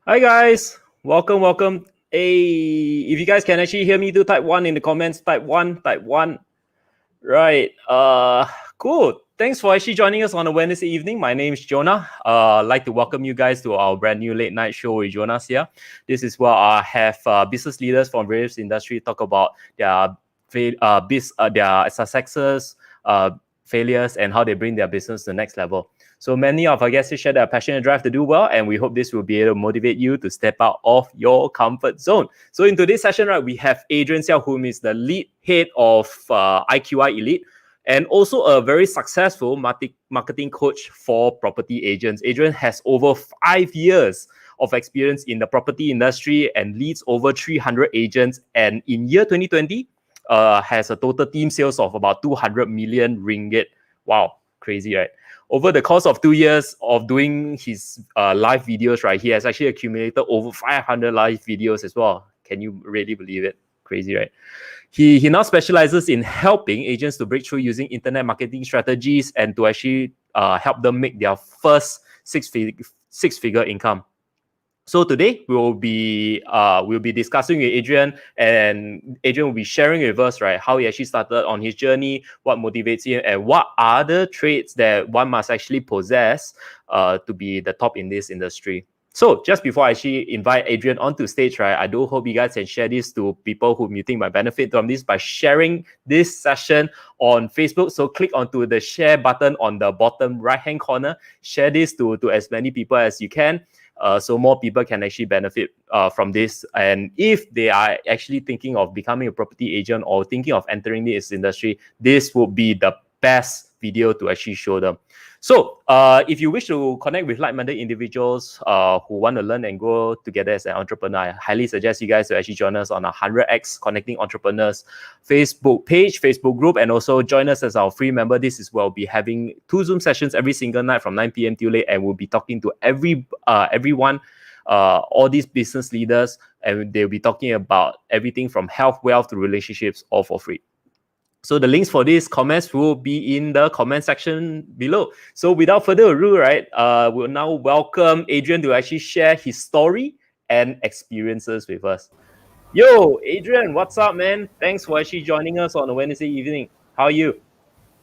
Hi guys, welcome. Hey, if you guys can actually hear me, do type 1 in the comments. Type 1. Right. Cool. Thanks for actually joining us on a Wednesday evening. My name is Jonah. I'd like to welcome you guys to our brand new late night show with Jonas here. This is where I have business leaders from various industries talk about their successes, failures, and how they bring their business to the next level. So many of our guests share their passion and drive to do well, and we hope this will be able to motivate you to step out of your comfort zone. So in today's session, right, we have Adrian Xiao, who is the lead head of IQI Elite, and also a very successful marketing coach for property agents. Adrian has over 5 years of experience in the property industry and leads over 300 agents. And in year 2020, has a total team sales of about 200 million ringgit. Wow, crazy, right? Over the course of 2 years of doing his live videos, right, he has actually accumulated over 500 live videos as well. Can you really believe it? Crazy, right? He now specializes in helping agents to break through using internet marketing strategies and to actually help them make their first six-figure income. So today we'll be discussing with Adrian, and Adrian will be sharing with us, right, how he actually started on his journey, what motivates him, and what are the traits that one must actually possess to be the top in this industry. So just before I actually invite Adrian onto stage, right, I do hope you guys can share this to people whom you think might benefit from this by sharing this session on Facebook. So click onto the share button on the bottom right-hand corner. Share this to as many people as you can. So more people can actually benefit from this. And if they are actually thinking of becoming a property agent or thinking of entering this industry, this would be the best video to actually show them. So if you wish to connect with like-minded individuals who want to learn and grow together as an entrepreneur, I highly suggest you guys to actually join us on our 100X Connecting Entrepreneurs Facebook page, Facebook group, and also join us as our free member. This is where we'll be having 2 Zoom sessions every single night from 9 p.m. till late, and we'll be talking to everyone, all these business leaders, and they'll be talking about everything from health, wealth to relationships, all for free. So the links for these comments will be in the comment section below. So without further ado, right, we'll now welcome Adrian to actually share his story and experiences with us. Yo, Adrian, what's up, man? Thanks for actually joining us on a Wednesday evening. How are you?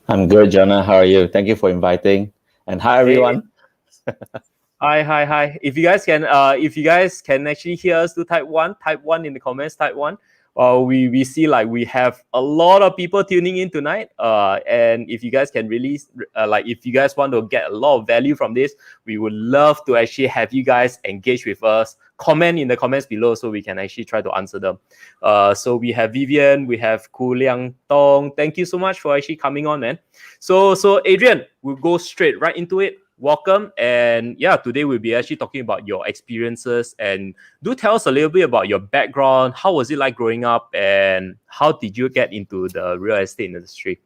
I'm good, Jonah. How are you? Thank you for inviting. And hi, Hey, everyone. hi. If you guys can actually hear us, do type one in the comments, type one. We see like we have a lot of people tuning in tonight. And if you guys can release, if you guys want to get a lot of value from this, we would love to actually have you guys engage with us. Comment in the comments below so we can actually try to answer them. So we have Vivian, we have Ku Liang Tong. Thank you so much for actually coming on, man. So Adrian, we'll go straight right into it. Welcome, and yeah, today we'll be actually talking about your experiences, and do tell us a little bit about your background. How was it like growing up, and how did you get into the real estate industry?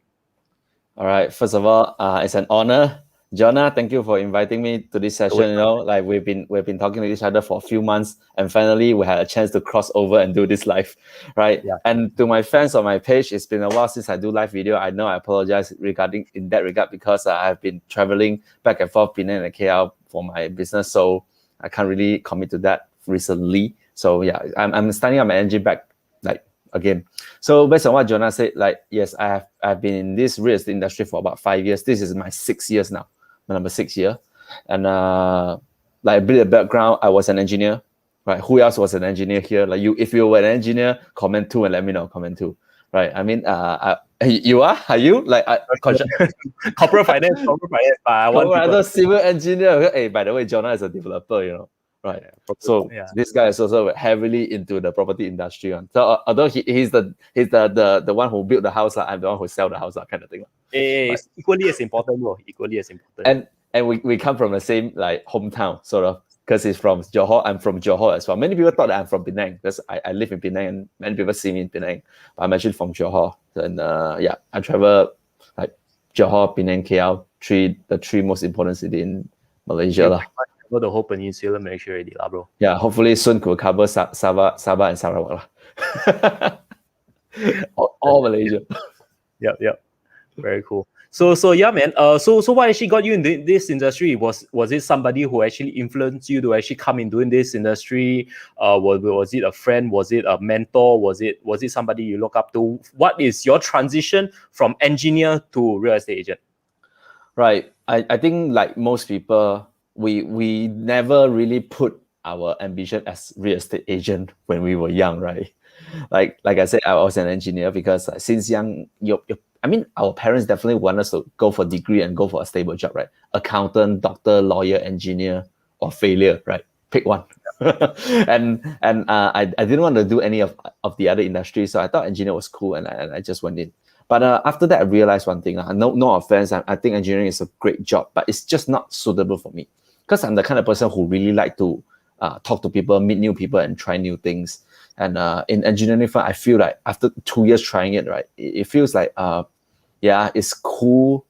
All right. First of all, it's an honor, Jonah. Thank you for inviting me to this session. You know, like we've been talking to each other for a few months, and finally we had a chance to cross over and do this live, right? Yeah. And to my fans on my page, it's been a while since I do live video. I know I apologize in that regard because I've been traveling back and forth Penang and KL for my business, so I can't really commit to that recently. So yeah, I'm starting up my engine back like again. So based on what Jonah said, like, yes, I've been in this real estate industry for about 5 years. This is my 6 years now, my number 6 year. And like a bit of background, I was an engineer, right? Who else was an engineer here? Like you, if you were an engineer, comment two and let me know, comment two, right? I mean, you are you? Like corporate finance, but I want civil engineer. Hey, by the way, Jonah is a developer, you know. Right. So this guy is also heavily into the property industry. So although he's the one who built the house, I'm the one who sell the house, kind of thing. It's equally as important, bro. Equally as important. And we come from the same like hometown, sort of, because he's from Johor. I'm from Johor as well. Many people thought that I'm from Penang because I live in Penang, and many people see me in Penang. But I'm actually from Johor. And yeah, I travel like Johor, Penang, KL, the three most important city in Malaysia. The whole peninsula Malaysia already, bro. Yeah, hopefully soon could cover Sabah and Sarawak. all Malaysia. Yep. Very cool. So yeah, man. So what actually got you in this industry? Was it somebody who actually influenced you to actually come in doing this industry? Was it a friend? Was it a mentor? Was it somebody you look up to? What is your transition from engineer to real estate agent? Right. I think like most people, we never really put our ambition as real estate agent when we were young, right? Like I said, I was an engineer because since young, I mean, our parents definitely want us to go for degree and go for a stable job, right? Accountant, doctor, lawyer, engineer, or failure, right? Pick one. and I didn't want to do any of the other industries, so I thought engineer was cool, and I just went in. But after that, I realized one thing. No offense, I think engineering is a great job, but it's just not suitable for me because I'm the kind of person who really like to talk to people, meet new people, and try new things. And in engineering firm, I feel like after 2 years trying it, right, it feels like, yeah, it's cool,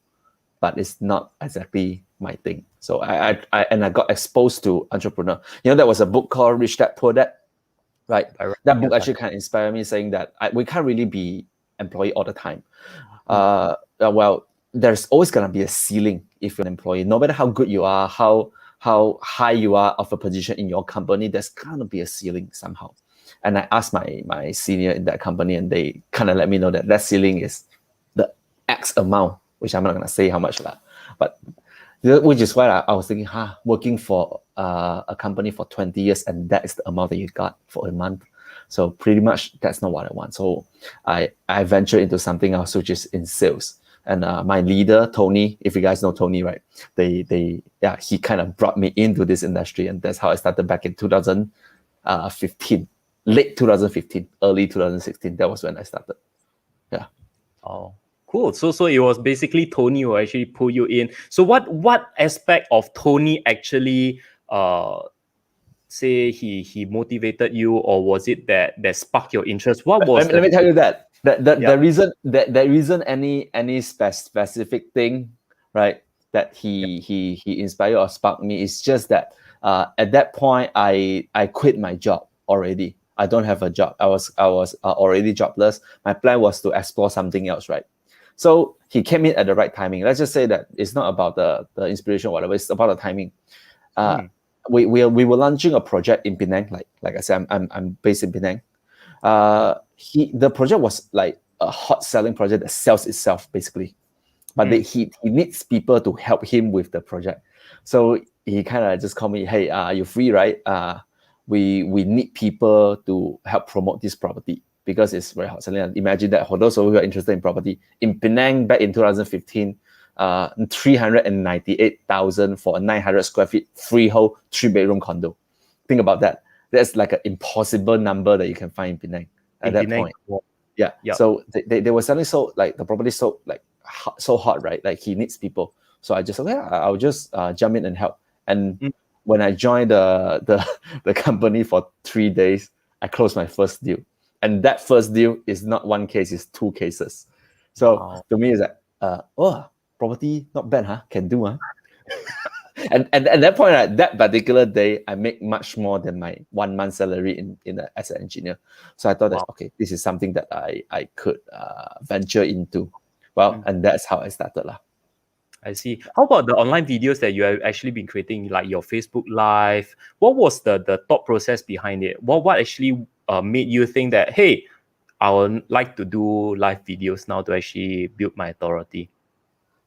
but it's not exactly my thing. So I got exposed to entrepreneur. You know, there was a book called Rich Dad Poor Dad, right? That book actually kind of inspired me, saying that we can't really be employee all the time. Well, there's always gonna be a ceiling if you're an employee. No matter how good you are, how high you are of a position in your company, there's gonna be a ceiling somehow. And I asked my senior in that company, and they kind of let me know that ceiling is the X amount, which I'm not gonna say how much that, but which is why I was thinking, working for a company for 20 years, and that is the amount that you got for a month. So pretty much that's not what I want. So I ventured into something else, which is in sales. And my leader, Tony, if you guys know Tony, right? He kind of brought me into this industry, and that's how I started back in 2015, late 2015, early 2016. That was when I started. Yeah. Oh, cool. So it was basically Tony who actually pulled you in. So what aspect of Tony actually say he motivated you, or was it that sparked your interest? What was let me tell you that the reason that there isn't any specific thing, right, that he inspired or sparked me. It's just that at that point I quit my job already. I don't have a job. I was already jobless. My plan was to explore something else, right? So he came in at the right timing. Let's just say that it's not about the inspiration or whatever. It's about the timing. We were launching a project in Penang. Like I said, I'm based in Penang. The project was like a hot selling project that sells itself basically, but he needs people to help him with the project. So he kind of just called me, hey, you're free, right? We need people to help promote this property because it's very hot selling. Imagine that for those of you who are interested in property in Penang back in 2015, 398,000 for a 900 square feet freehold 3-bedroom condo. Think about that. That's like an impossible number that you can find in Penang at that point. Yeah. Yep. So they were selling so like the property so like so hot, right? Like he needs people. So I just said, yeah, I'll just jump in and help. And when I joined the company for 3 days, I closed my first deal. And that first deal is not one case, it's 2 cases. So to me, it's like, property, not bad, huh? Can do, huh? and at that point, that particular day, I make much more than my 1 month salary as an engineer. So I thought that, okay, this is something that I could venture into. Well, and that's how I started. I see. How about the online videos that you have actually been creating, like your Facebook Live? What was the thought process behind it? What actually made you think that, hey, I would like to do live videos now to actually build my authority?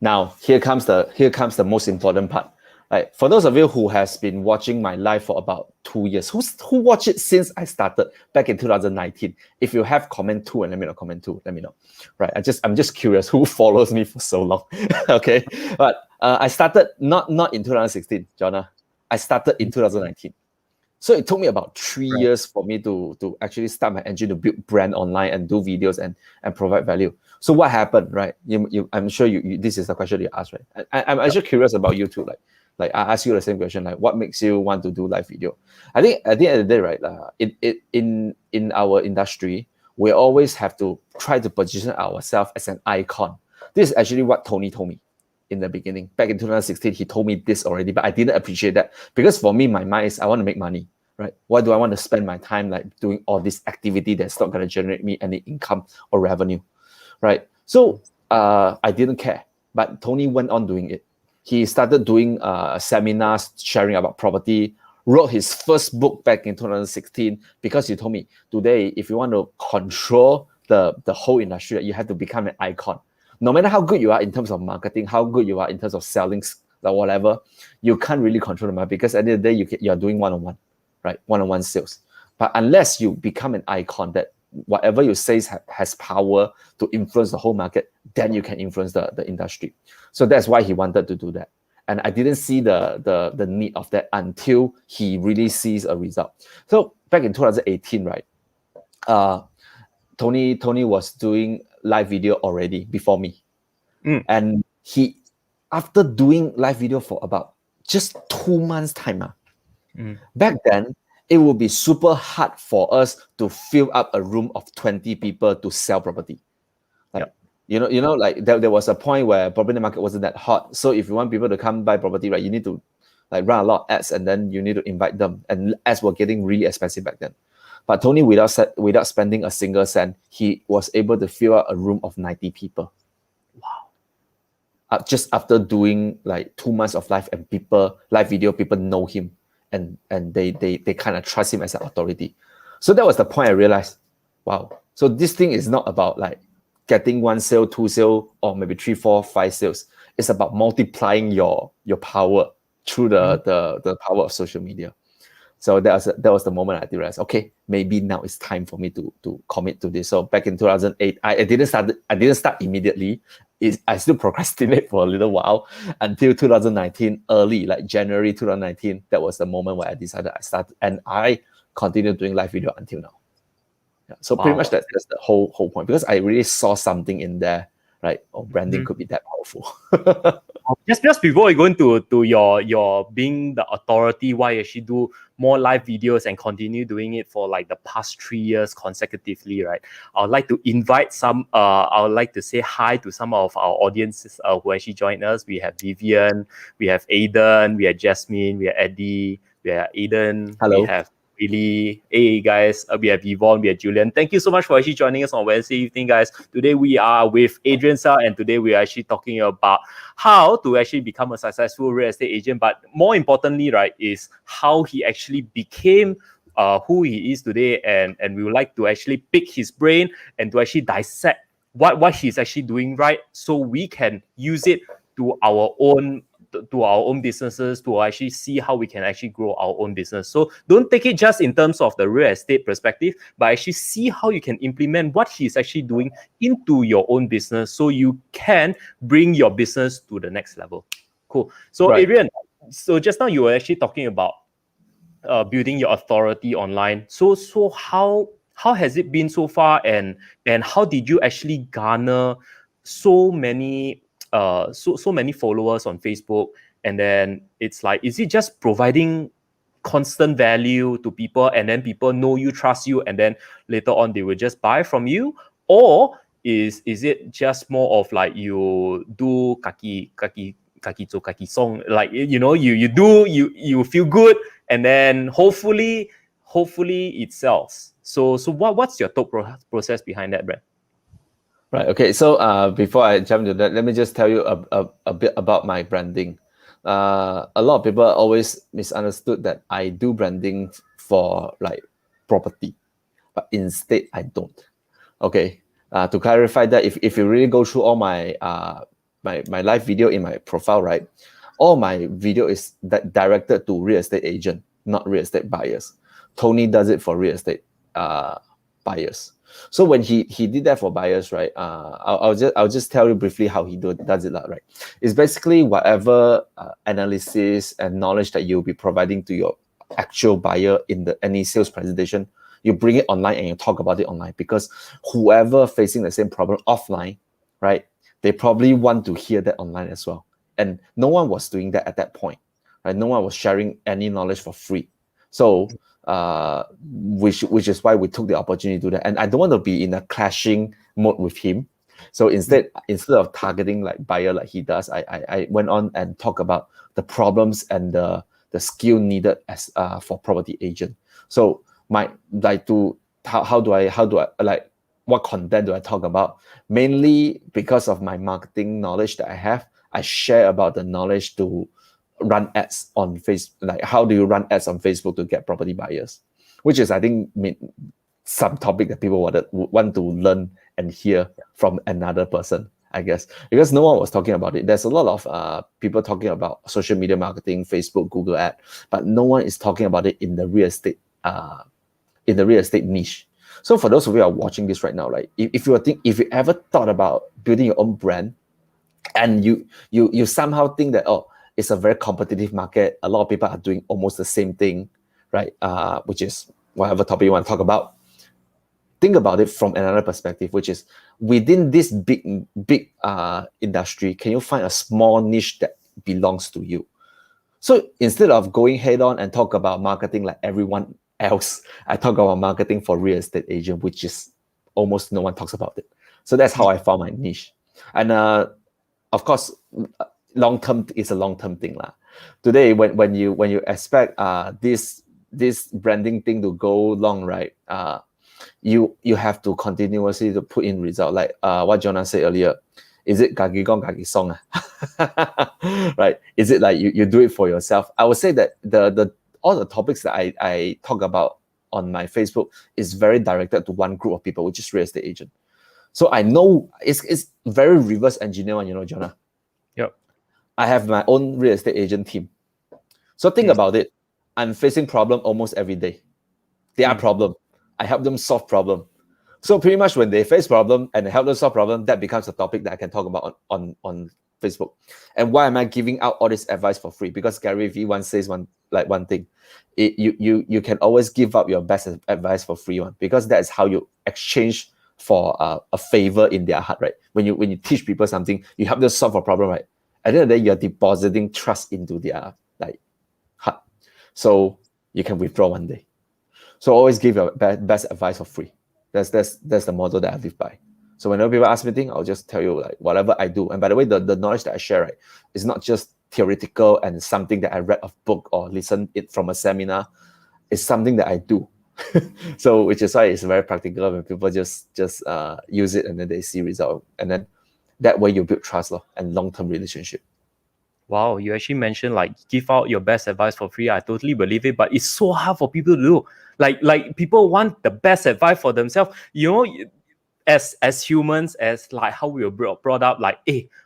Now, here comes the most important part. Like for those of you who has been watching my live for about 2 years, who watched it since I started back in 2019? If you have comment 2 and let me know, comment 2, let me know. Right, I'm just curious who follows me for so long. Okay, but I started not in 2016, Jonah. I started in 2019. So it took me about 3 years for me to actually start my engine to build brand online and do videos and provide value. So what happened, right? I'm sure you this is the question you asked, right? I'm actually curious about you too. Like I ask you the same question, like what makes you want to do live video? I think at the end of the day, right? In our industry, we always have to try to position ourselves as an icon. This is actually what Tony told me in the beginning. Back in 2016, he told me this already, but I didn't appreciate that because for me, my mind is I want to make money, right? Why do I want to spend my time like doing all this activity that's not going to generate me any income or revenue, right? So I didn't care, but Tony went on doing it. He started doing seminars, sharing about property, wrote his first book back in 2016 because he told me, today, if you want to control the whole industry, you have to become an icon. No matter how good you are in terms of marketing, how good you are in terms of selling, like whatever, you can't really control the market because at the end of the day, you're doing one-on-one, right? One-on-one sales. But unless you become an icon that whatever you say has power to influence the whole market, then you can influence the industry. So that's why he wanted to do that. And I didn't see the need of that until he really sees a result. So back in 2018, right? Tony was doing live video already before me. And he, after doing live video for about just 2 months time, back then, it would be super hard for us to fill up a room of 20 people to sell property. Like, you know, like there was a point where property market wasn't that hot. So if you want people to come buy property, right, you need to like run a lot of ads and then you need to invite them. And ads were getting really expensive back then. But Tony, without spending a single cent, he was able to fill out a room of 90 people. Wow. Just after doing like 2 months of live video, people know him. And they kind of trust him as an authority. So that was the point I realized, wow. So this thing is not about like getting 1 sale, 2 sale, or maybe 3, 4, 5 sales. It's about multiplying your power through the power of social media. So that was the moment I realized, okay, maybe now it's time for me to commit to this. So back in 2008, I didn't start immediately. I still procrastinate for a little while until 2019, early, like January 2019. That was the moment where I decided I started, and I continued doing live video until now. Yeah, so pretty much that's the whole point, because I really saw something in there, right? Oh, branding could be that powerful. Just before we go into your being the authority, why you actually do more live videos and continue doing it for like the past 3 years consecutively, right? I would like to invite some. I would like to say hi to some of our audiences who actually joined us. We have Vivian, we have Aiden, we have Jasmine, we have Eddie, we have Aiden. Hello. We have really. Hey guys, we have Yvonne, we have Julian. Thank you so much for actually joining us on Wednesday evening, guys. Today we are with Adrian Sa, and today we are actually talking about how to actually become a successful real estate agent. But more importantly, right, is how he actually became who he is today, and we would like to actually pick his brain and to actually dissect what he's actually doing right, so we can use it to our own businesses, to actually see how we can actually grow our own business. So don't take it just in terms of the real estate perspective, but actually see how you can implement what he's actually doing into your own business, so you can bring your business to the next level. Cool. So Right. Adrian, so just now you were actually talking about building your authority online. So how has it been so far, and how did you actually garner so many so many followers on Facebook? And then it's like, is it just providing constant value to people, and then people know you, trust you, and then later on they will just buy from you? Or is it just more of like you do kaki song, like you feel good, and then hopefully it sells? So what's your thought process behind that, Brad? Right. Okay. So before I jump to that, let me just tell you a bit about my branding. A lot of people always misunderstood that I do branding for like property, but instead I don't. Okay. To clarify that, if you really go through all my my live video in my profile, right, all my video is directed to real estate agent, not real estate buyers. Tony does it for real estate buyers. So when he did that for buyers, right? I'll just tell you briefly how he does it, right? It's basically whatever analysis and knowledge that you'll be providing to your actual buyer in any sales presentation, you bring it online and you talk about it online, because whoever facing the same problem offline, right? They probably want to hear that online as well. And no one was doing that at that point, right? No one was sharing any knowledge for free. So which is why we took the opportunity to do that. And I don't want to be in a clashing mode with him. So instead of targeting like buyer like he does, I went on and talk about the problems and the skill needed as for property agent. So how do I like, what content do I talk about? Mainly because of my marketing knowledge that I have, I share about the knowledge to run ads on Facebook. Like, how do you run ads on Facebook to get property buyers? Which is, I think, some topic that people want to learn and hear from another person, I guess, because no one was talking about it. There's a lot of people talking about social media marketing, Facebook, Google ad, but no one is talking about it in the real estate niche. So for those of you who are watching this right now, right, if you ever thought about building your own brand, and you somehow think that, oh, it's a very competitive market, a lot of people are doing almost the same thing, right? Which is whatever topic you want to talk about. Think about it from another perspective, which is within this big industry, can you find a small niche that belongs to you? So instead of going head on and talk about marketing like everyone else, I talk about marketing for real estate agent, which is almost no one talks about it. So that's how I found my niche. And of course, long-term is a long-term thing lah. Today, when you expect this branding thing to go long, right? You have to continuously to put in result, like what Jonah said earlier. Is it gagi gong gagi song? Right? Is it like you do it for yourself? I would say that the all the topics that I talk about on my Facebook is very directed to one group of people, which is real estate agent. So I know it's very reverse engineer one, you know, Jonah. Yep. I have my own real estate agent team. So think about it. I'm facing problem almost every day. They are problem. I help them solve problem. So pretty much when they face problem and I help them solve problem, that becomes a topic that I can talk about on Facebook. And why am I giving out all this advice for free? Because Gary Vee once says one thing. You can always give up your best advice for free one, because that's how you exchange for a favor in their heart, right? When you teach people something, you help them solve a problem, right? At the end of the day, you're depositing trust into their heart, so you can withdraw one day. So always give your best advice for free. That's the model that I live by. So whenever people ask me things, I'll just tell you like whatever I do. And by the way, the knowledge that I share, right, is not just theoretical and something that I read a book or listen it from a seminar. It's something that I do. So which is why it's very practical when people just use it and then they see result, and then that way you build trust and long-term relationship. Wow, you actually mentioned like give out your best advice for free. I totally believe it, but it's so hard for people to do. Like people want the best advice for themselves. You know, as humans, as like how we were brought up, like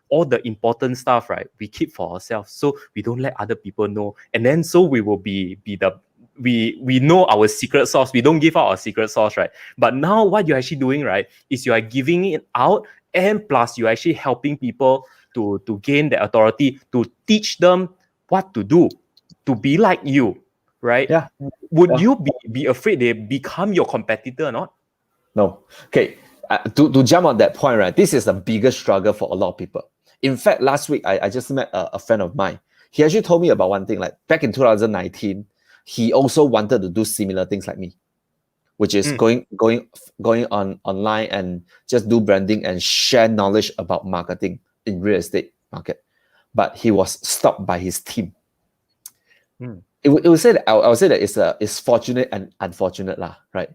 all the important stuff, right? We keep for ourselves, so we don't let other people know, and then so we will be the we know our secret sauce. We don't give out our secret sauce, right? But now what you're actually doing, right, is you are giving it out, and plus you're actually helping people to gain the authority, to teach them what to do, to be like you, right? Yeah. Would you be afraid they become your competitor or not? No. Okay. To jump on that point, right? This is the biggest struggle for a lot of people. In fact, last week I just met a friend of mine. He actually told me about one thing. Like back in 2019, he also wanted to do similar things like me, which is going on online and just do branding and share knowledge about marketing in real estate market. But he was stopped by his team. It would say that I would say that it's fortunate and unfortunate lah, right?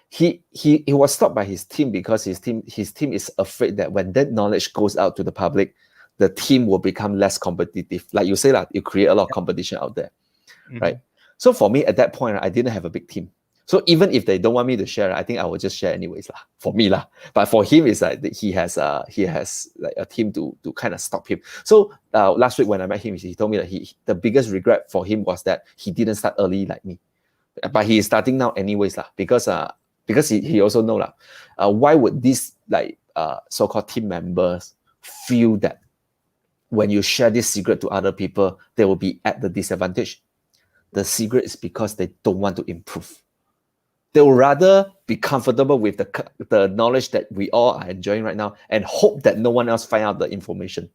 He was stopped by his team because his team is afraid that when that knowledge goes out to the public, the team will become less competitive. Like you say, you create a lot of competition out there, right? So for me at that point, I didn't have a big team. So even if they don't want me to share, I think I will just share anyways lah. For me lah. But for him, it's like he has like a team to kind of stop him. So last week when I met him, he told me that the biggest regret for him was that he didn't start early like me. But he is starting now anyways lah, because he also know lah. Why would these so-called team members feel that when you share this secret to other people, they will be at the disadvantage? The secret is because they don't want to improve. They will rather be comfortable with the knowledge that we all are enjoying right now and hope that no one else find out the information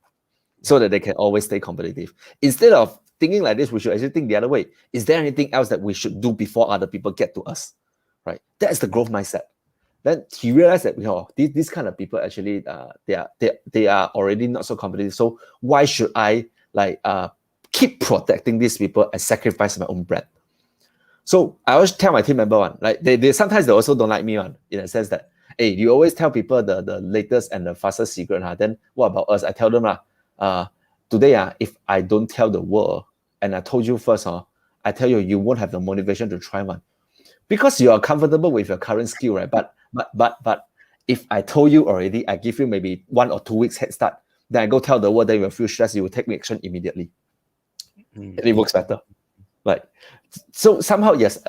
so that they can always stay competitive. Instead of thinking like this, we should actually think the other way. Is there anything else that we should do before other people get to us? Right? That's the growth mindset. Then he realized that these kind of people actually they are already not so competitive. So why should I keep protecting these people and sacrifice my own brand? So I always tell my team member one, like they sometimes they also don't like me one, in a sense that, hey, you always tell people the latest and the fastest secret, then what about us? I tell them today if I don't tell the world and I told you first, I tell you, you won't have the motivation to try one, because you are comfortable with your current skill, right? But if I told you already, I give you maybe 1 or 2 weeks head start, then I go tell the world, then you will feel stressed, you will take action immediately. And it works better. Right. So somehow, yes,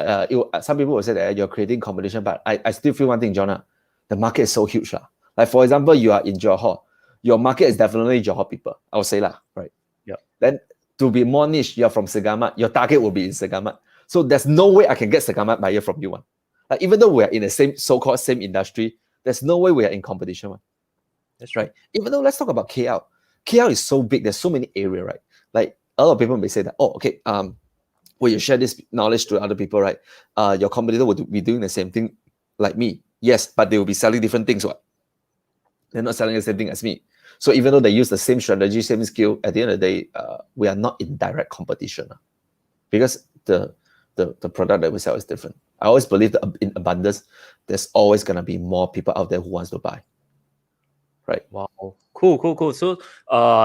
some people will say that you're creating competition, but I still feel one thing, Jonah, the market is so huge. Like for example, you are in Johor, your market is definitely Johor people, I would say right? Yeah. Then to be more niche, you're from Segamat, your target will be in Segamat. So there's no way I can get Segamat buyer from you. Like even though we're in the same so-called same industry, there's no way we are in competition. That's right. Even though let's talk about KL. KL is so big, there's so many areas, right? Like a lot of people may say that, when you share this knowledge to other people, right? Your competitor will be doing the same thing like me. Yes, but they will be selling different things. They're not selling the same thing as me. So even though they use the same strategy, same skill, at the end of the day, we are not in direct competition because the product that we sell is different. I always believe that in abundance, there's always going to be more people out there who wants to buy. Right. Wow. Cool. So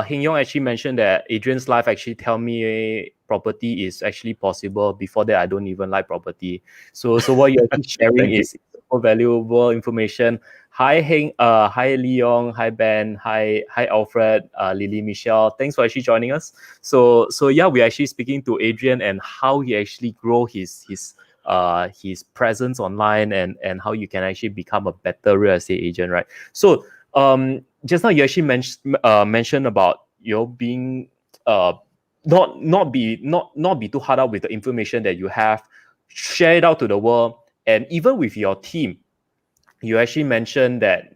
Heng Yong actually mentioned that Adrian's life actually tell me property is actually possible. Before that, I don't even like property. So what you're actually sharing is so valuable information. Hi hi Leong, hi Ben, hi Alfred, Lily, Michelle. Thanks for actually joining us. So yeah, we're actually speaking to Adrian and how he actually grow his presence online and how you can actually become a better real estate agent, right? So just now you actually mentioned about being not be too hard out with the information that you have, share it out to the world, and even with your team, you actually mentioned that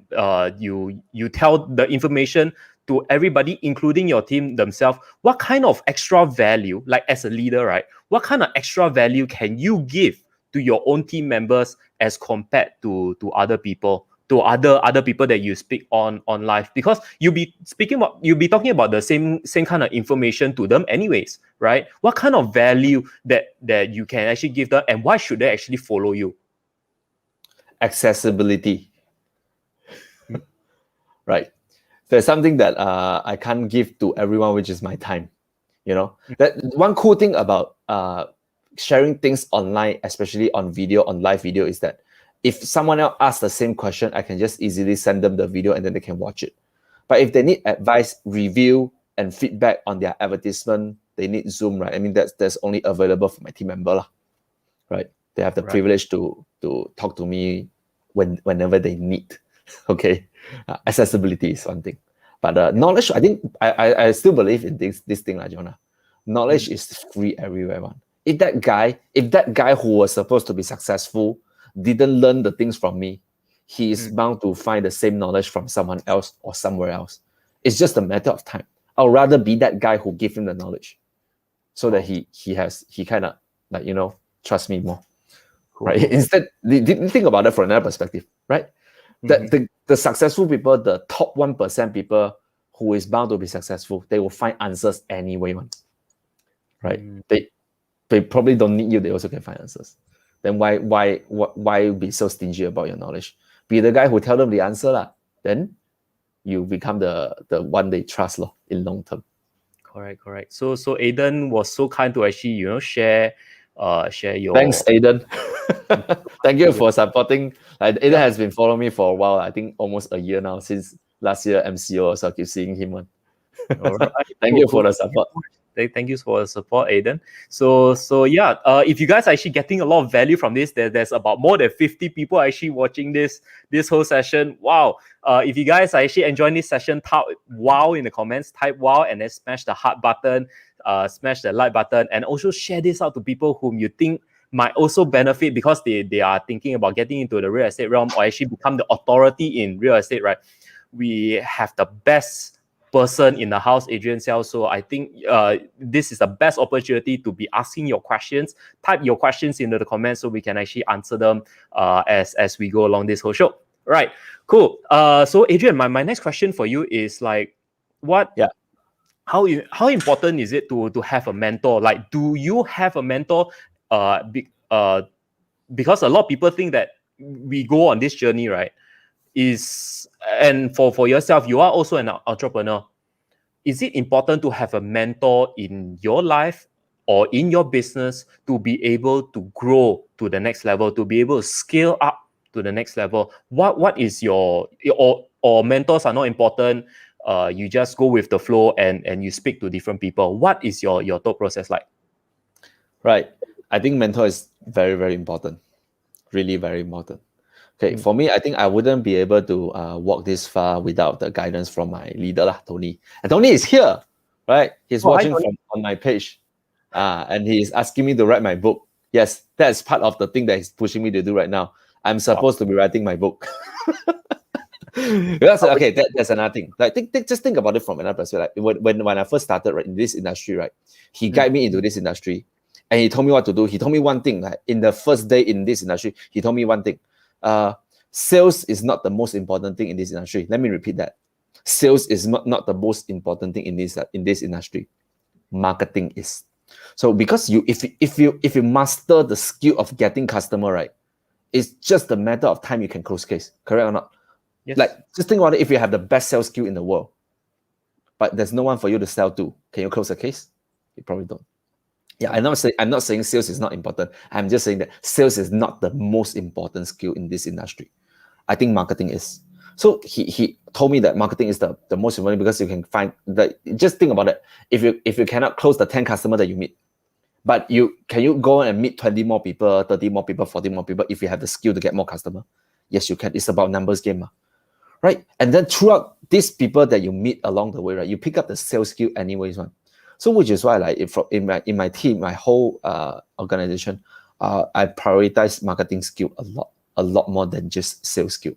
you tell the information to everybody, including your team themselves. What kind of extra value, like as a leader, right? What kind of extra value can you give to your own team members as compared to other people? to other people that you speak on live, because you'll be talking about the same kind of information to them anyways, right? What kind of value that you can actually give them, and why should they actually follow you? Accessibility. Right. There's something that I can't give to everyone, which is my time. That one cool thing about sharing things online, especially on live video, is that if someone else asks the same question, I can just easily send them the video and then they can watch it. But if they need advice, review, and feedback on their advertisement, they need Zoom, right? I mean, that's only available for my team member, right? They have the privilege to talk to me whenever they need. Okay, accessibility is one thing, but knowledge, I think I still believe in this thing, Jonah. Knowledge is free everywhere, man. If that guy who was supposed to be successful didn't learn the things from me, he is bound to find the same knowledge from someone else or somewhere else. It's just a matter of time. I'll rather be that guy who give him the knowledge, so that he kind of, like, trust me more. Cool. Right? Instead, think about it from another perspective, right? The successful people, the top 1% people who is bound to be successful, they will find answers anyway, man. Right? They probably don't need you, they also can find answers. Then why be so stingy about your knowledge? Be the guy who tell them the answer, then you become the one they trust in long term. Correct. So Aiden was so kind to actually, share your... Thanks, Aiden. Thank you for supporting. Aiden has been following me for a while. I think almost a year now, since last year MCO, so I keep seeing him. All right. Thank you for the support. Thank you for the support, Aiden. So yeah, if you guys are actually getting a lot of value from this, there's about more than 50 people actually watching this whole session. Wow. If you guys are actually enjoying this session, type wow in the comments, type wow, and then smash the heart button, smash the like button, and also share this out to people whom you think might also benefit, because they are thinking about getting into the real estate realm or actually become the authority in real estate, right? We have the best person in the house, Adrian Xiao. So I think this is the best opportunity to be asking your questions. Type your questions into the comments so we can actually answer them as we go along this whole show. Right, cool. So Adrian, my next question for you is like, how important is it to have a mentor? Like, do you have a mentor? Because a lot of people think that we go on this journey, right? And for yourself, you are also an entrepreneur. Is it important to have a mentor in your life or in your business to be able to grow to the next level, to be able to scale up to the next level? What is your or mentors are not important? You just go with the flow and you speak to different people. What is your thought process like? Right. I think mentor is very, very important. Really very important. Okay, for me, I think I wouldn't be able to walk this far without the guidance from my leader, Tony. And Tony is here, right? He's watching on my page. And he's asking me to write my book. Yes, that's part of the thing that he's pushing me to do right now. I'm supposed to be writing my book. That's another thing. Like, just think about it from another perspective. Like, when I first started in this industry, right? He guided me into this industry, and he told me what to do. He told me one thing. Like, in the first day in this industry, he told me one thing. Sales is not the most important thing in this industry. Let me repeat that. Sales is not the most important thing in this industry. Marketing is. So because if you master the skill of getting customer, right, it's just a matter of time you can close case. Correct or not? Yes. Like, just think about it. If you have the best sales skill in the world, but there's no one for you to sell to, can you close a case? You probably don't. Yeah, I'm not saying sales is not important. I'm just saying that sales is not the most important skill in this industry. I think marketing is. So he told me that marketing is the most important, because you can find that. Just think about it. If you cannot close the 10 customers that you meet, but can you go and meet 20 more people, 30 more people, 40 more people if you have the skill to get more customers? Yes, you can. It's about numbers game, right? And then throughout these people that you meet along the way, right, you pick up the sales skill anyways, one. So which is why, like, in my team, my whole organization, I prioritize marketing skill a lot more than just sales skill.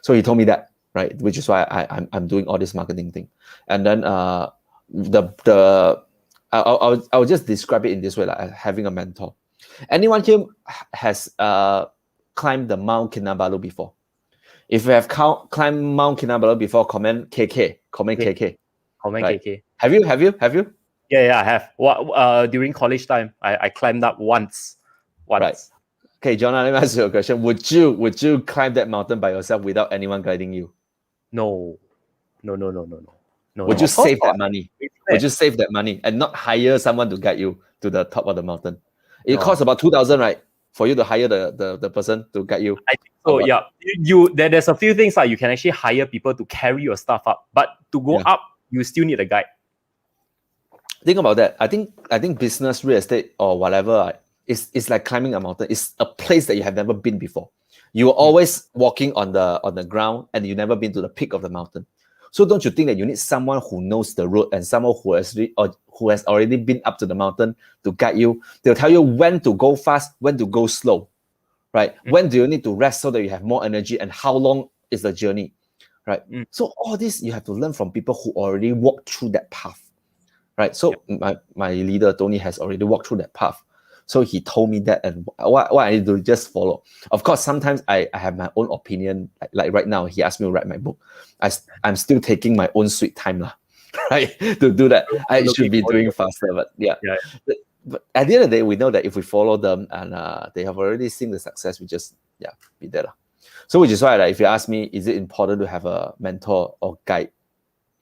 So he told me that, right? Which is why I'm doing all this marketing thing. And then I'll just describe it in this way, like having a mentor. Anyone here has climbed the Mount Kinabalu before? If you have climbed Mount Kinabalu before, comment KK. Comment Okay. KK. Comment Right. KK. Have you? Yeah, I have. During college time, I climbed up once. Right. Okay, Jonah, let me ask you a question. Would you climb that mountain by yourself without anyone guiding you? No. Would you Of course save not. that money? Would you save that money and not hire someone to guide you to the top of the mountain? It costs about 2,000, right? For you to hire the person to guide you. I think so. Yeah, there's a few things like you can actually hire people to carry your stuff up, but to go up, you still need a guide. Think about that. I think business, real estate, or whatever, it's like climbing a mountain. It's a place that you have never been before. You're always walking on the ground, and you've never been to the peak of the mountain. So don't you think that you need someone who knows the road and someone who has already been up to the mountain to guide you? They'll tell you when to go fast, when to go slow, right? When do you need to rest so that you have more energy, and how long is the journey, right? So all this you have to learn from people who already walked through that path. Right. So my leader, Tony, has already walked through that path. So he told me that, and what I need to do, just follow. Of course, sometimes I have my own opinion. Like right now, he asked me to write my book. I'm still taking my own sweet time, right? To do that. I should be doing faster, but yeah. But at the end of the day, we know that if we follow them and they have already seen the success, we just be there. So which is why, if you ask me, is it important to have a mentor or guide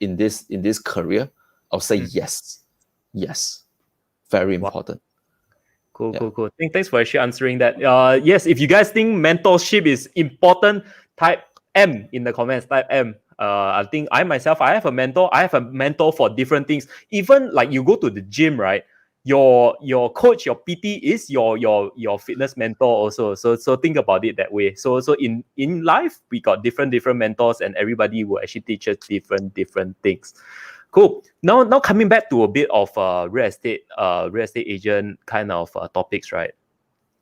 in this career? I'll say yes. Very important. Cool. Thanks for actually answering that. Yes, if you guys think mentorship is important, type M in the comments. Type M. I think I have a mentor. I have a mentor for different things. Even like you go to the gym, right? Your coach, your PT is your fitness mentor also. So think about it that way. So in life, we got different mentors, and everybody will actually teach us different things. Cool. Now coming back to a bit of real estate agent kind of topics, right?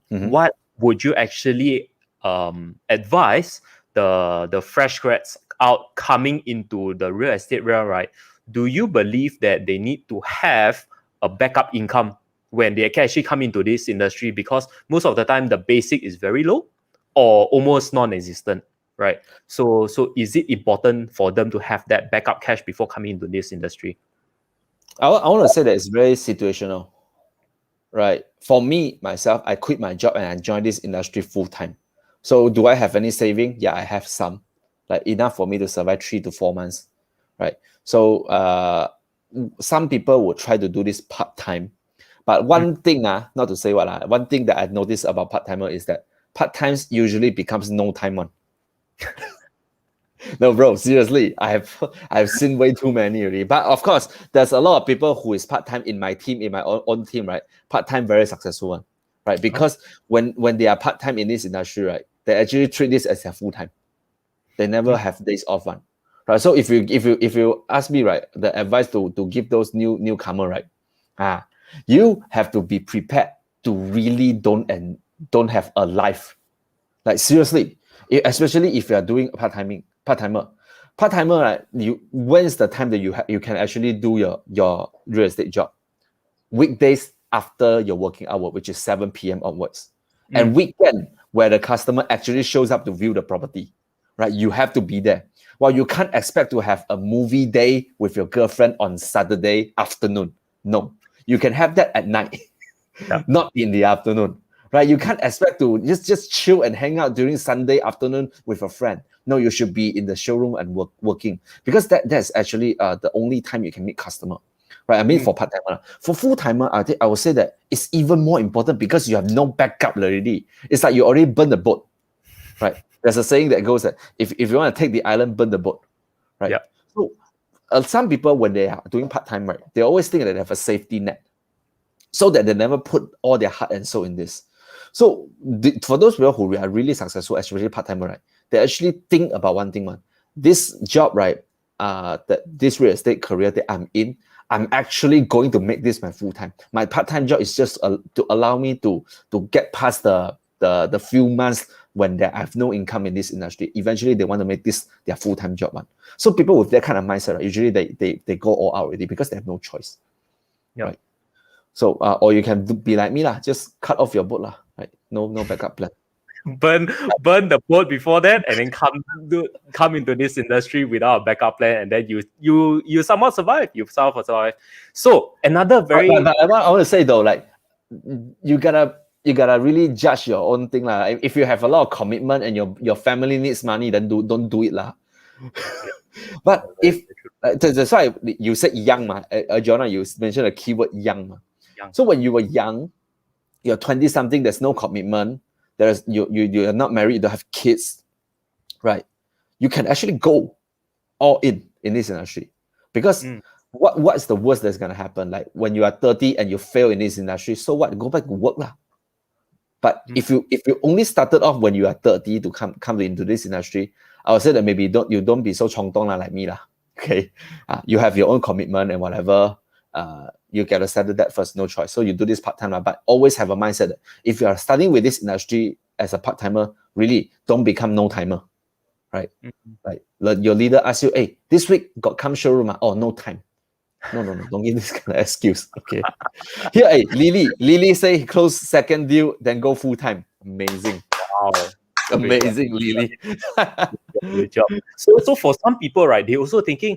What would you actually advise the fresh grads out coming into the real estate realm, right? Do you believe that they need to have a backup income when they can actually come into this industry? Because most of the time the basic is very low or almost non-existent. Right. So is it important for them to have that backup cash before coming into this industry? I want to say that it's very situational, right? For me, myself, I quit my job and I joined this industry full time. So do I have any saving? Yeah, I have some, like enough for me to survive 3 to 4 months, right? So some people will try to do this part time, but one thing, not to say what, one thing that I noticed about part timer is that part times usually becomes no time one. No, bro, seriously, I've seen way too many already. But of course, there's a lot of people who is part-time in my team, in my own team, right? Part-time, very successful one, right? Because when they are part-time in this industry, right, they actually treat this as their full-time. They never have days off one, right? So if you ask me, right, the advice to give those newcomer, right, you have to be prepared to really don't have a life, like seriously, especially if you are doing part-timer, right? When is the time that you can actually do your real estate job? Weekdays after your working hour, which is 7 p.m. onwards, and weekend where the customer actually shows up to view the property, right? You have to be there. Well, you can't expect to have a movie day with your girlfriend on Saturday afternoon. No, you can have that at night, not in the afternoon. Right, you can't expect to just chill and hang out during Sunday afternoon with a friend. No, you should be in the showroom and working, because that's actually the only time you can meet customer, right? I mean, for part timer, for full timer, I would say that it's even more important because you have no backup already. It's like you already burned the boat, right? There's a saying that goes that if you want to take the island, burn the boat, right? Yeah. So some people, when they are doing part time, right, they always think that they have a safety net, so that they never put all their heart and soul in this. So for those people who are really successful, especially part-timer, right, they actually think about one thing, man. This job, right, this real estate career that I'm in, I'm actually going to make this my full-time. My part-time job is just to allow me to get past the few months when I have no income in this industry. Eventually, they want to make this their full-time job, man. So people with that kind of mindset, right, usually they go all out already because they have no choice, right? So, or you can be like me, just cut off your boat, right? No backup plan. burn the boat before that, and then come into this industry without a backup plan, and then you somehow survive. You somehow survive. So another very but I want to say though, like you gotta really judge your own thing lah. If you have a lot of commitment and your family needs money, then don't do it lah. But if that's why you said young ma, Jonah, you mentioned the keyword young ma. Young. So when you were young, you're 20 something, there's no commitment, there's you're not married, you don't have kids, right? You can actually go all in this industry, because what's the worst that's gonna happen? Like when you are 30 and you fail in this industry, so what? Go back to work lah. But if you only started off when you are 30 to come into this industry, I would say that maybe you don't be so 冲动 like me lah. Okay, you have your own commitment and whatever. You gotta settle that first, no choice. So you do this part time, but always have a mindset that if you are starting with this industry as a part timer, really don't become no timer, right? Like your leader asks you, "Hey, this week got come showroom? Oh, no time." No, don't give this kind of excuse. Okay. Here, hey, Lily say close second deal, then go full time. Amazing. Wow. Amazing, Lily. Good job. So for some people, right, they also thinking,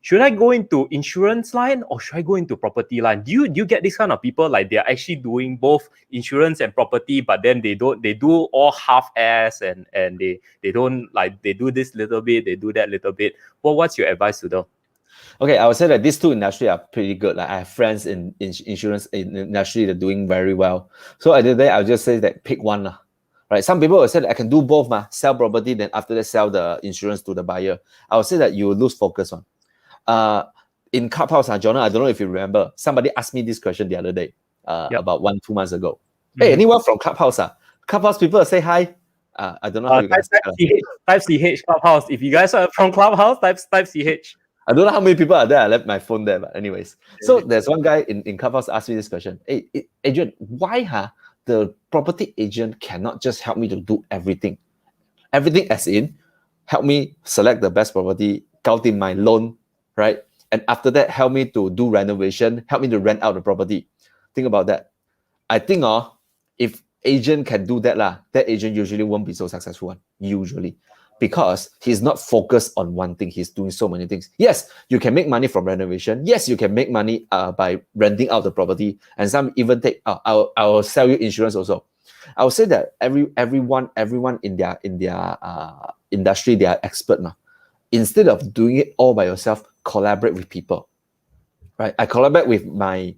should I go into insurance line or should I go into property line? Do you get this kind of people, like they're actually doing both insurance and property, but then they do all half-ass and they don't, like, they do this little bit, they do that little bit. Well, what's your advice to them? Okay, I would say that these two industries are pretty good. Like I have friends in insurance industry that are doing very well. So at the end of the day, I'll just say that pick one lah. Right? Some people will say that I can do both, sell property, then after that sell the insurance to the buyer. I would say that you will lose focus on. In Clubhouse, Jonah, I don't know if you remember, somebody asked me this question the other day, about 1-2 months ago. Hey, anyone from Clubhouse? Clubhouse people say hi. I don't know how you guys type CH Clubhouse. If you guys are from Clubhouse, type CH. I don't know how many people are there. I left my phone there, but anyways. So there's one guy in Clubhouse asked me this question. Hey, Adrian, why the property agent cannot just help me to do everything? Everything as in, help me select the best property, count in my loan, right? And after that, help me to do renovation, help me to rent out the property. Think about that. I think if agent can do that, that agent usually won't be so successful, usually. Because he's not focused on one thing. He's doing so many things. Yes, you can make money from renovation. Yes, you can make money by renting out the property. And some even take, I'll sell you insurance also. I would say that everyone in their industry, they are expert now. Instead of doing it all by yourself, collaborate with people. Right? I collaborate with my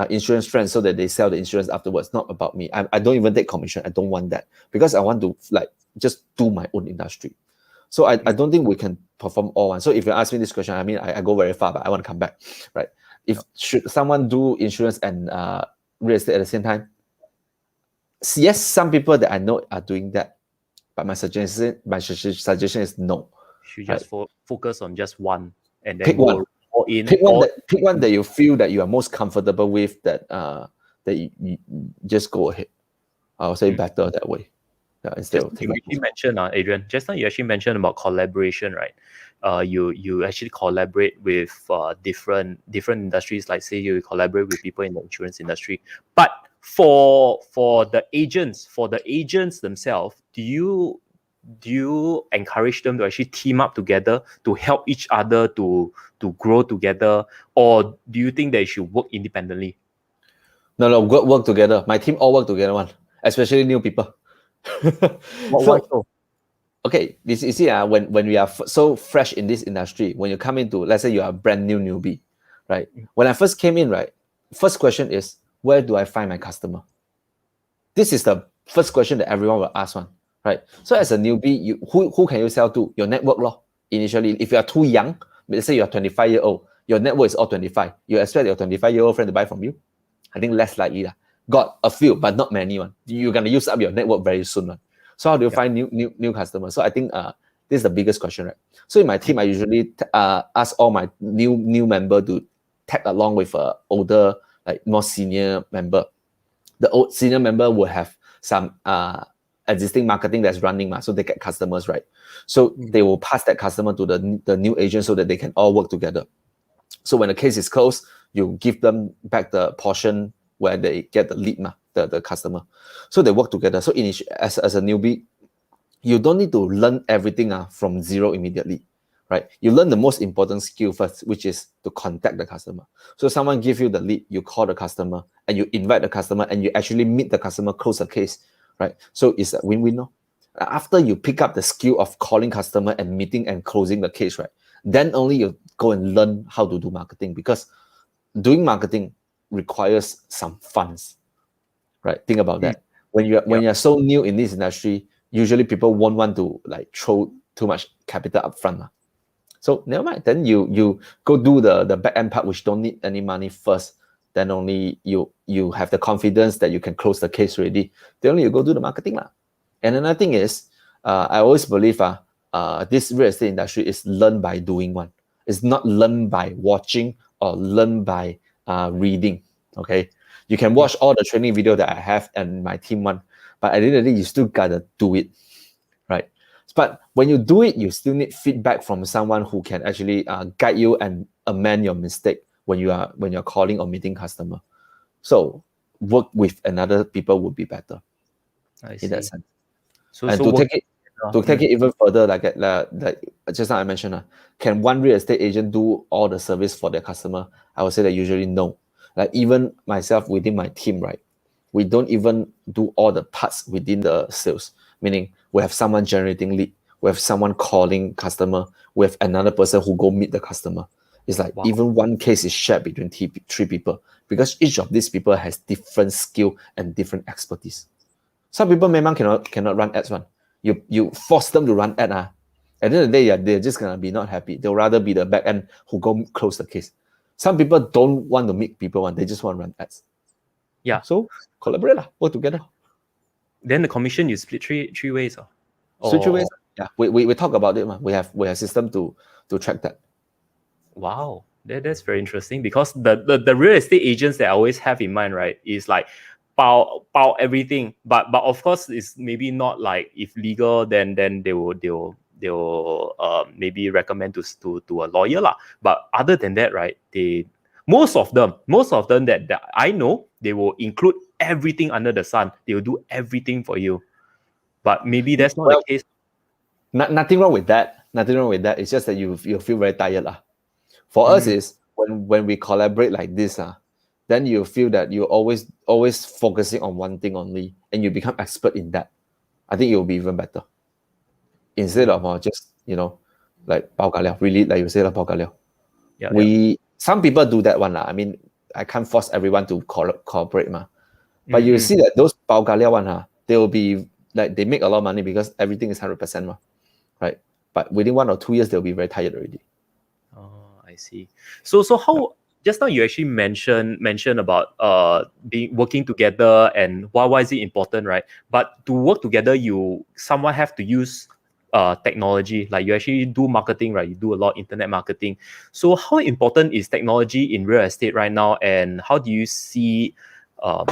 insurance friends so that they sell the insurance afterwards. Not about me. I don't even take commission. I don't want that, because I want to just do my own industry. So I don't think we can perform all one. So if you ask me this question, I mean, I go very far, but I want to come back, right? Should someone do insurance and real estate at the same time? Yes, some people that I know are doing that, but my suggestion is no. You should just focus on just one and then pick one. Pick one that you feel that you are most comfortable with, that you just go ahead. I'll say better that way. Instead of you actually mentioned, Adrian, just now you actually mentioned about collaboration, right? You actually collaborate with different industries. Like say you collaborate with people in the insurance industry, but for the agents themselves, do you encourage them to actually team up together to help each other to grow together, or do you think they should work independently? No, work together. My team all work together, especially new people. Okay, you see, when we are so fresh in this industry, when you come into, let's say you are a brand new newbie, right? When I first came in, right, first question is, where do I find my customer? This is the first question that everyone will ask one, right? So as a newbie, who can you sell to? Your network law. Initially, if you are too young, let's say you're 25-year-old, your network is all 25. You expect your 25-year-old friend to buy from you? I think less likely. Got a few, but not many. You're gonna use up your network very soon. So how do you find new customers? So I think this is the biggest question, right? So in my team, I usually ask all my new member to tag along with a older, like more senior member. The old senior member will have some existing marketing that's running, so they get customers, right? So they will pass that customer to the new agent so that they can all work together. So when the case is closed, you give them back the portion where they get the lead. the customer. So they work together. So as a newbie, you don't need to learn everything from zero immediately, right? You learn the most important skill first, which is to contact the customer. So someone give you the lead, you call the customer, and you invite the customer, and you actually meet the customer, close the case, right? So it's a win-win, no? After you pick up the skill of calling customer and meeting and closing the case, right? Then only you go and learn how to do marketing, because doing marketing requires some funds, right? Think about that. When you're so new in this industry, usually people won't want to like throw too much capital up front. So never mind. Then you go do the back end part, which don't need any money first. Then only you have the confidence that you can close the case already. Then only you go do the marketing. And another thing is, I always believe this real estate industry is learned by doing one. It's not learned by watching or learned by reading. Okay, you can watch all the training video that I have and my team one, but at the end of the day, you still gotta do it, right? But when you do it, you still need feedback from someone who can actually guide you and amend your mistake when you're calling or meeting customer. So work with another people would be better. I see. In that sense. So, and so to take it even further, like just now I mentioned, can one real estate agent do all the service for their customer? I would say that usually no. Like even myself within my team, right? We don't even do all the parts within the sales. Meaning we have someone generating lead, we have someone calling customer, we have another person who go meet the customer. It's like even one case is shared between three people, because each of these people has different skill and different expertise. Some people memang cannot run ads one. You force them to run ad. At the end of the day, they're just gonna be not happy. They'll rather be the back end who go close the case. Some people don't want to meet people one, they just want to run ads. Yeah. So collaborate, work together. Then the commission you split three ways. Split three ways. Yeah. We talk about it. We have system to track that. Wow. That's very interesting, because the real estate agents that I always have in mind, right, is like pow everything. But of course it's maybe not like, if legal, then they'll maybe recommend to a lawyer lah. But other than that, right, most of them that I know, they will include everything under the sun. They will do everything for you. But maybe that's not the case. Nothing wrong with that. Nothing wrong with that. It's just that you feel very tired. For us is when we collaborate like this, then you feel that you're always focusing on one thing only, and you become expert in that. I think it will be even better. Instead of just, like bao ka liao, really, like you say, bao ka liao. Some people do that one. I mean, I can't force everyone to cooperate. But you see that those bao ka liao one, they will be like, they make a lot of money because everything is 100%, right? But within 1 or 2 years, they'll be very tired already. Oh, I see. So how just now you actually mentioned about working together, and why is it important, right? But to work together, you somewhat have to use technology. Like you actually do marketing, right? You do a lot of internet marketing. So how important is technology in real estate right now, and how do you see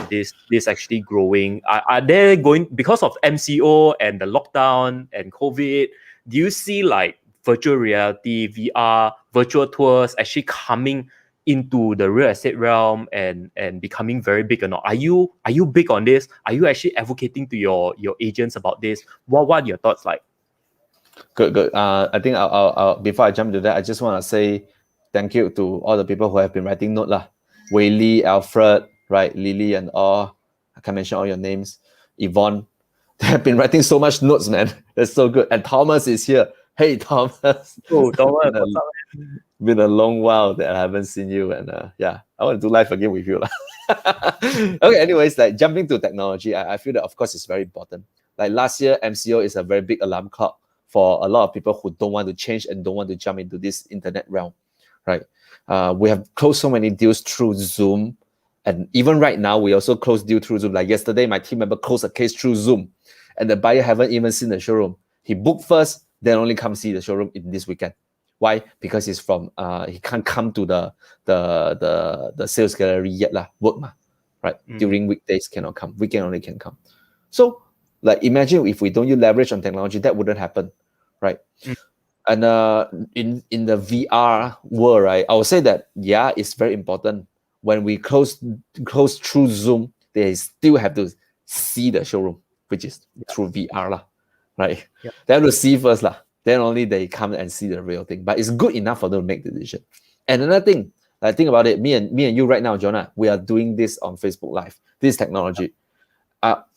this actually growing? Are they going, because of MCO and the lockdown and COVID, do you see like virtual reality, VR, virtual tours actually coming into the real estate realm and becoming very big or not? Are you big on this? Are you actually advocating to your agents about this? What are your thoughts like? Good. I think I'll before I jump into that, I just want to say thank you to all the people who have been writing notes lah. Wei Lee, Alfred, right, Lily, and all. I can mention all your names. Yvonne, they have been writing so much notes, man. That's so good. And Thomas is here. Hey, Thomas. Oh, Thomas, what's up? Been a long while that I haven't seen you, and I want to do live again with you. Okay, anyways, like jumping to technology, I feel that of course it's very important. Like last year, MCO is a very big alarm clock for a lot of people who don't want to change and don't want to jump into this internet realm, right? We have closed so many deals through Zoom, and even right now, we also closed deal through Zoom. Like yesterday, my team member closed a case through Zoom, and the buyer haven't even seen the showroom. He booked first, then only come see the showroom in this weekend. Why? Because he's from he can't come to the sales gallery yet work right? During weekdays cannot come, weekend only can come. So like imagine if we don't use leverage on technology, that wouldn't happen, right? And in the VR world, right, I would say that it's very important. When we close through Zoom, they still have to see the showroom, which is through VR lah, right? Yeah. They have to see first lah. Then only they come and see the real thing. But it's good enough for them to make the decision. And another thing, like think about it, me and you right now, Jonah, we are doing this on Facebook Live. This technology.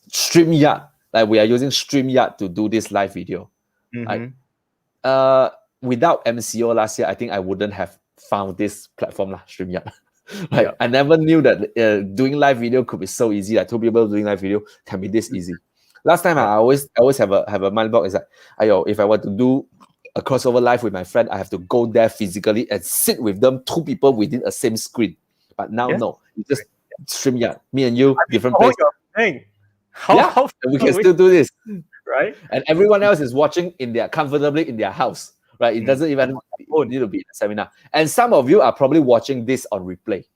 StreamYard, like we are using StreamYard to do this live video. Mm-hmm. Like, without MCO last year, I think I wouldn't have found this platform lah, StreamYard. Like I never knew that doing live video could be so easy. Like two people doing live video can be this easy. Last time I always have a mind block is that, if I want to do a crossover live with my friend, I have to go there physically and sit with them, two people within a same screen. But now no, you just StreamYard, me and you, different place. How we can still do this, right? And everyone else is watching comfortably in their house, right? It doesn't even need to be a seminar. And some of you are probably watching this on replay,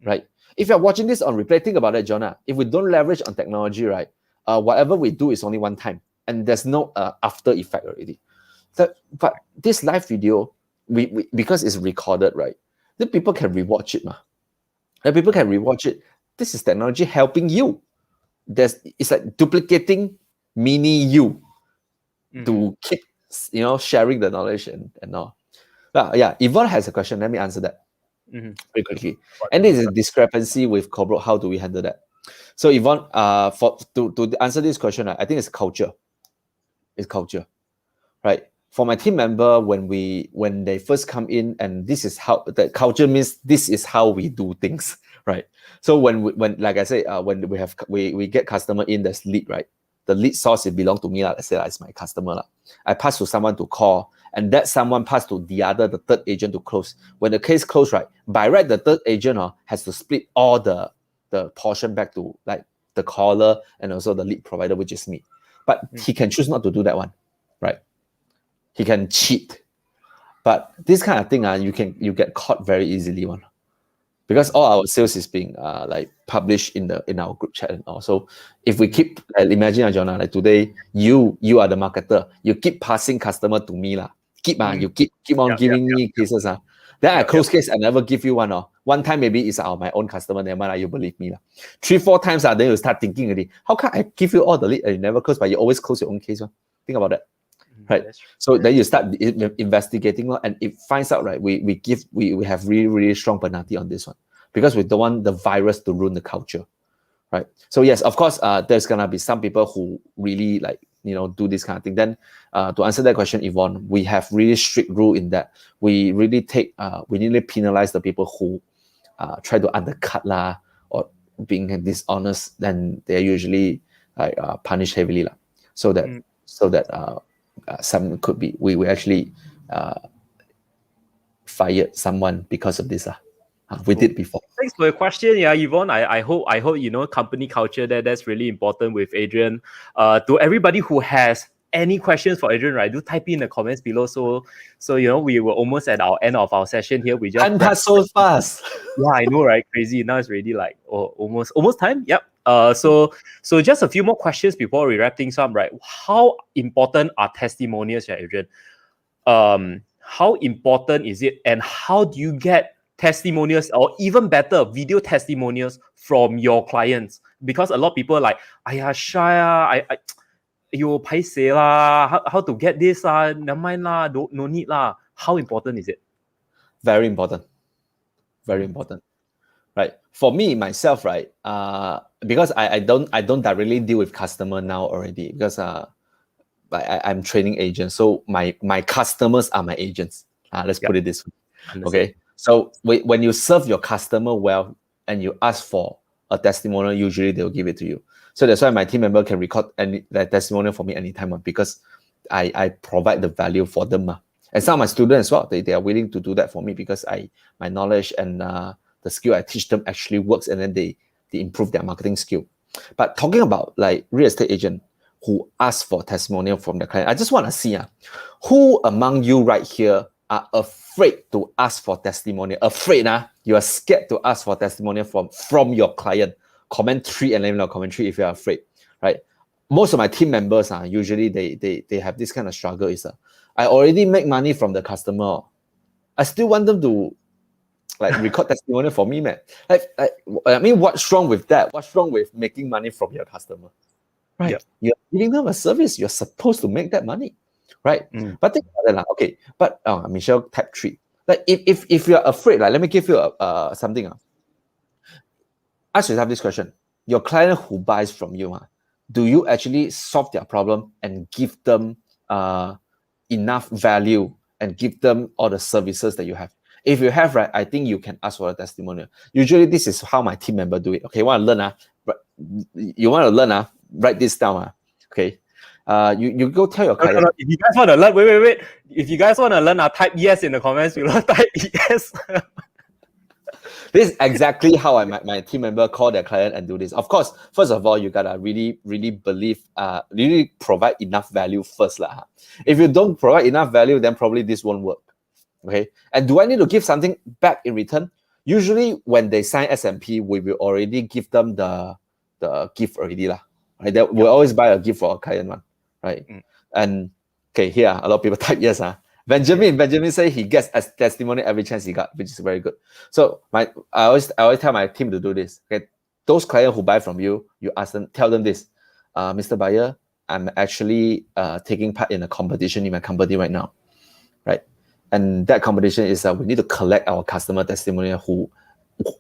right? If you're watching this on replay, think about it, Jonah. If we don't leverage on technology, right, whatever we do is only one time, and there's no after effect already. So, but this live video, we because it's recorded, right? Then people can rewatch it, and people can rewatch it. This is technology helping you. It's like duplicating mini you to keep sharing the knowledge and all. Yvonne has a question. Let me answer that very quickly. And this is a discrepancy with corporate. How do we handle that? So Yvonne, to answer this question, I think it's culture. It's culture, right? For my team member, when they first come in, and this is how the culture means, this is how we do things, right? So when like I say, when we get customer in, there's lead, right? The lead source, it belongs to me, let's say it's my customer. I pass to someone to call, and that someone pass to the third agent to close. When the case close, right, by right, the third agent has to split all the portion back to like the caller and also the lead provider, which is me. But he can choose not to do that one, right? He can cheat. But this kind of thing, you get caught very easily one. Because all our sales is being like published in our group chat and all. So if we keep imagine, Jonah, like today you are the marketer, you keep passing customer to me lah. You keep on giving me cases Then I close case, I never give you one. One time maybe it's my own customer, never mind, you believe me. 3-4 times, then you start thinking already, how come I give you all the lead and you never close, but you always close your own case? Think about that. Right. So then you start investigating, and it finds out, right, we have really, really strong penalty on this one because we don't want the virus to ruin the culture. Right. So yes, of course, there's gonna be some people who really do this kind of thing. Then to answer that question, Yvonne, we have really strict rule in that we really penalize the people who try to undercut or being dishonest. Then they're usually punished heavily so that some could be we actually fired someone because of this. We did before. Thanks for your question, Yvonne. I hope company culture that's really important with Adrian. To everybody who has any questions for Adrian, right, do type in the comments below. So we were almost at our end of our session here. We just time passed so fast. Yeah, I know, right? Crazy. Now it's already like almost time. Yep. So just a few more questions before we wrap things up, right? How important are testimonials, Adrian? How important is it, and how do you get testimonials, or even better, video testimonials from your clients? Because a lot of people are like, shy, you paiseh lah, how to get this never mind lah, no need lah. How important is it? Very important. Very important. Right. For me, myself, right, because I don't directly deal with customer now already, because I'm training agents. So my customers are my agents. Let's put it this way. Okay. So when you serve your customer well and you ask for a testimonial, usually they'll give it to you. So that's why my team member can record that testimonial for me anytime, because I provide the value for them. And some of my students as well, they are willing to do that for me because my knowledge and the skill I teach them actually works, and then they improve their marketing skill. But talking about like real estate agent who ask for testimonial from the client, I just want to see who among you right here are afraid to ask for testimonial. Afraid, you are scared to ask for testimonial from your client. Comment 3 and let me know comment 3 if you are afraid, right? Most of my team members usually they have this kind of struggle. I already make money from the customer. I still want them to Like record testimonial for me, man. I mean, what's wrong with that? What's wrong with making money from your customer? Right? Yep. You're giving them a service. You're supposed to make that money, right? But think about it, okay. But Michelle, type 3. Like if you're afraid, like let me give you something. Ask yourself this question: your client who buys from you, do you actually solve their problem and give them enough value and give them all the services that you have? If you have, right, I think you can ask for a testimonial. Usually, this is how my team member do it. Okay, want to learn? You want to learn? Write this down. Okay. You go tell your client. No. If you guys want to learn, wait. If you guys want to learn, type yes in the comments below. Type yes. This is exactly how my team member call their client and do this. Of course, first of all, you gotta really believe, really provide enough value first lah. If you don't provide enough value, then probably this won't work. Okay. And do I need to give something back in return? Usually, when they sign SMP, we will already give them the gift already lah. Right? We'll always buy a gift for our client one. Right. And okay, here a lot of people type yes. Benjamin say he gets a testimony every chance he got, which is very good. So I always tell my team to do this. Okay, those clients who buy from you, you ask them, tell them this, Mr. Buyer, I'm actually taking part in a competition in my company right now, right? And that competition is we need to collect our customer testimonial who